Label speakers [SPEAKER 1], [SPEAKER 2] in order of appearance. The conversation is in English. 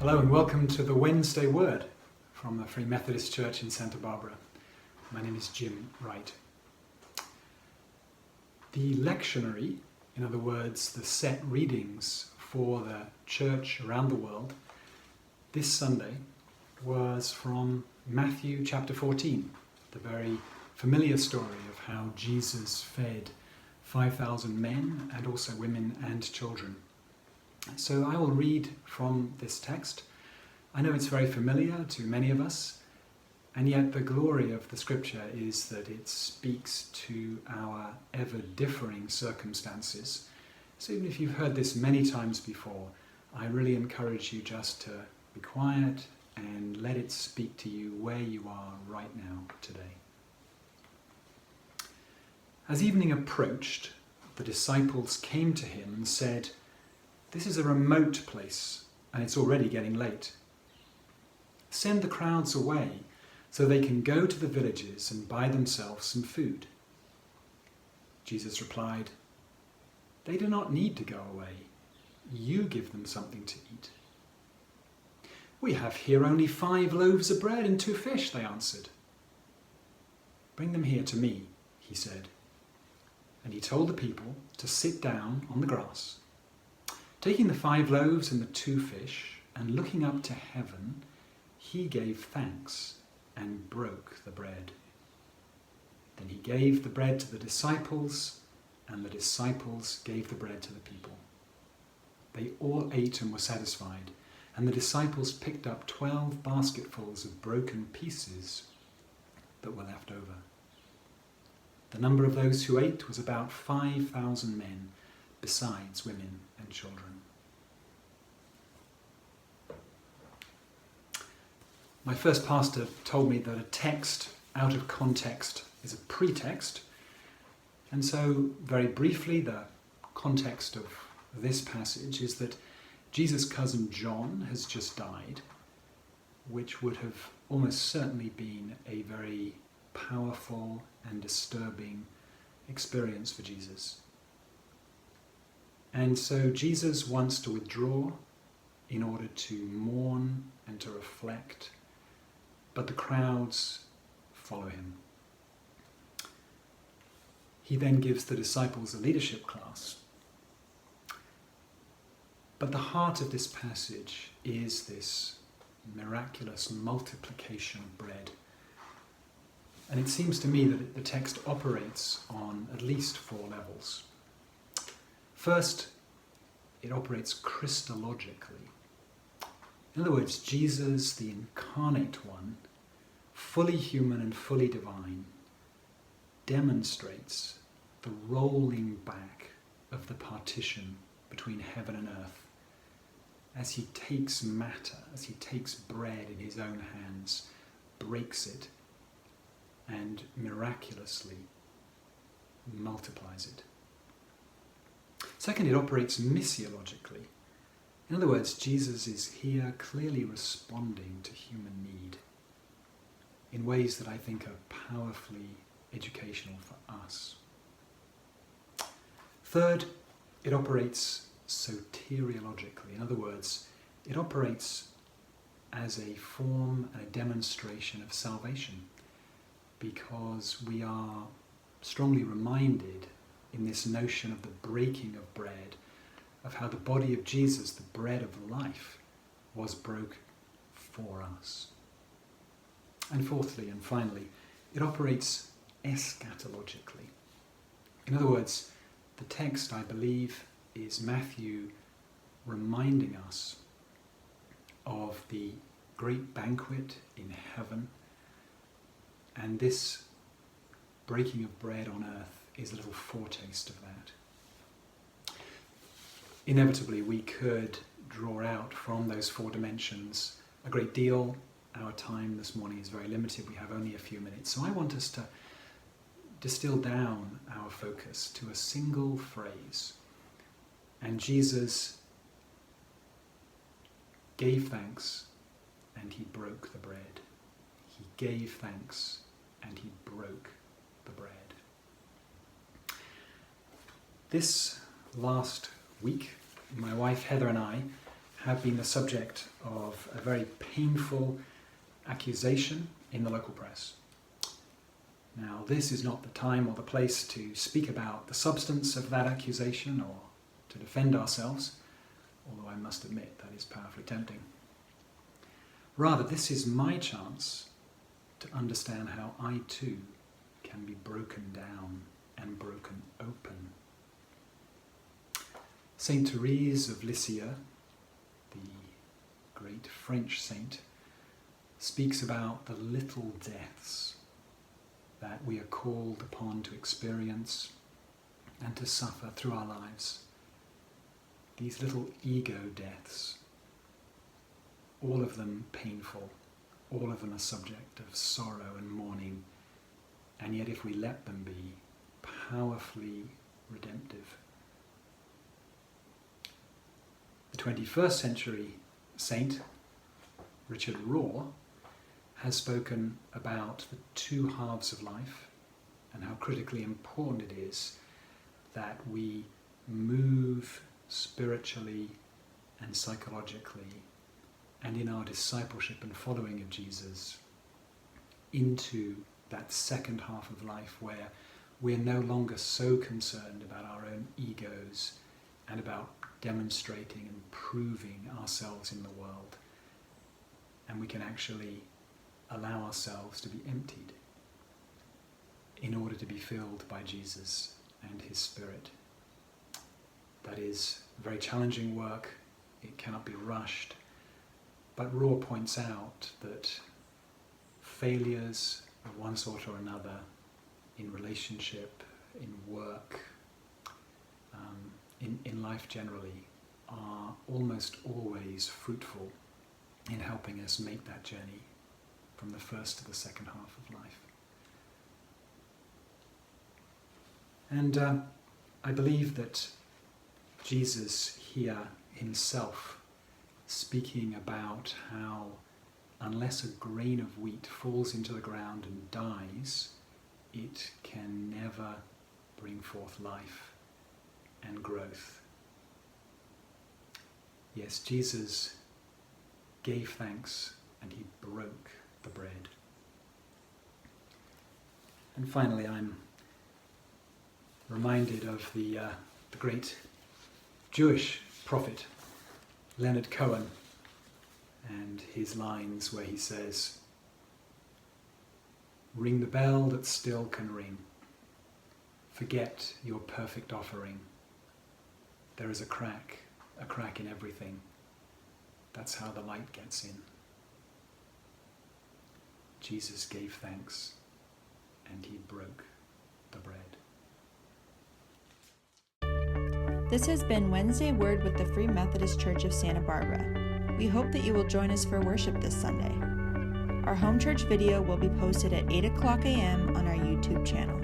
[SPEAKER 1] Hello and welcome to the Wednesday Word from the Free Methodist Church in Santa Barbara. My name is Jim Wright. The lectionary, in other words, the set readings for the church around the world, this Sunday was from Matthew chapter 14, the very familiar story of how Jesus fed 5,000 men and also women and children. So I will read from this text. I know it's very familiar to many of us, and yet the glory of the scripture is that it speaks to our ever-differing circumstances. So even if you've heard this many times before, I really encourage you just to be quiet and let it speak to you where you are right now today. As evening approached, the disciples came to him and said, "This is a remote place, and it's already getting late. Send the crowds away so they can go to the villages and buy themselves some food." Jesus replied, "They do not need to go away. You give them something to eat." "We have here only 5 loaves of bread and 2 fish," they answered. "Bring them here to me," he said. And he told the people to sit down on the grass. Taking the 5 loaves and the 2 fish, and looking up to heaven, he gave thanks and broke the bread. Then he gave the bread to the disciples, and the disciples gave the bread to the people. They all ate and were satisfied, and the disciples picked up 12 basketfuls of broken pieces that were left over. The number of those who ate was about 5,000 men, besides women and children. My first pastor told me that a text out of context is a pretext, and so very briefly the context of this passage is that Jesus' cousin John has just died, which would have almost certainly been a very powerful and disturbing experience for Jesus. And so Jesus wants to withdraw in order to mourn and to reflect, but the crowds follow him. He then gives the disciples a leadership class. But the heart of this passage is this miraculous multiplication of bread. And it seems to me that the text operates on at least 4 levels. First, it operates Christologically. In other words, Jesus, the incarnate one, fully human and fully divine, demonstrates the rolling back of the partition between heaven and earth as he takes matter, as he takes bread in his own hands, breaks it, and miraculously multiplies it. Second, it operates missiologically. In other words, Jesus is here clearly responding to human need in ways that I think are powerfully educational for us. Third, it operates soteriologically. In other words, it operates as a form and a demonstration of salvation, because we are strongly reminded in this notion of the breaking of bread, of how the body of Jesus, the bread of life, was broke for us. And fourthly and finally, it operates eschatologically. In other words, the text, I believe, is Matthew reminding us of the great banquet in heaven, and this breaking of bread on earth is a little foretaste of that. Inevitably, we could draw out from those 4 dimensions a great deal. Our time this morning is very limited. We have only a few minutes. So I want us to distill down our focus to a single phrase. And Jesus gave thanks and he broke the bread. He gave thanks and he broke the bread. This last week, my wife Heather and I have been the subject of a very painful accusation in the local press. Now, this is not the time or the place to speak about the substance of that accusation or to defend ourselves, although I must admit that is powerfully tempting. Rather, this is my chance to understand how I too can be broken down and broken open. Saint Therese of Lisieux, the great French saint, speaks about the little deaths that we are called upon to experience and to suffer through our lives. These little ego deaths, all of them painful, all of them a subject of sorrow and mourning, and yet if we let them be, powerfully redemptive. The 21st century saint, Richard Rohr, has spoken about the two halves of life and how critically important it is that we move spiritually and psychologically and in our discipleship and following of Jesus into that second half of life where we're no longer so concerned about our own egos and about demonstrating and proving ourselves in the world, and we can actually allow ourselves to be emptied in order to be filled by Jesus and his Spirit. That is very challenging work. It cannot be rushed. But Rohr points out that failures of one sort or another in relationship, in work, in life generally, are almost always fruitful in helping us make that journey from the first to the second half of life. And I believe that Jesus here himself, speaking about how unless a grain of wheat falls into the ground and dies, it can never bring forth life and growth. Yes, Jesus gave thanks and he broke the bread. And finally, I'm reminded of the great Jewish prophet Leonard Cohen and his lines where he says, "Ring the bell that still can ring. Forget your perfect offering. There is a crack in everything. That's how the light gets in." Jesus gave thanks and he broke the bread.
[SPEAKER 2] This has been Wednesday Word with the Free Methodist Church of Santa Barbara. We hope that you will join us for worship this Sunday. Our home church video will be posted at 8 o'clock a.m. on our YouTube channel.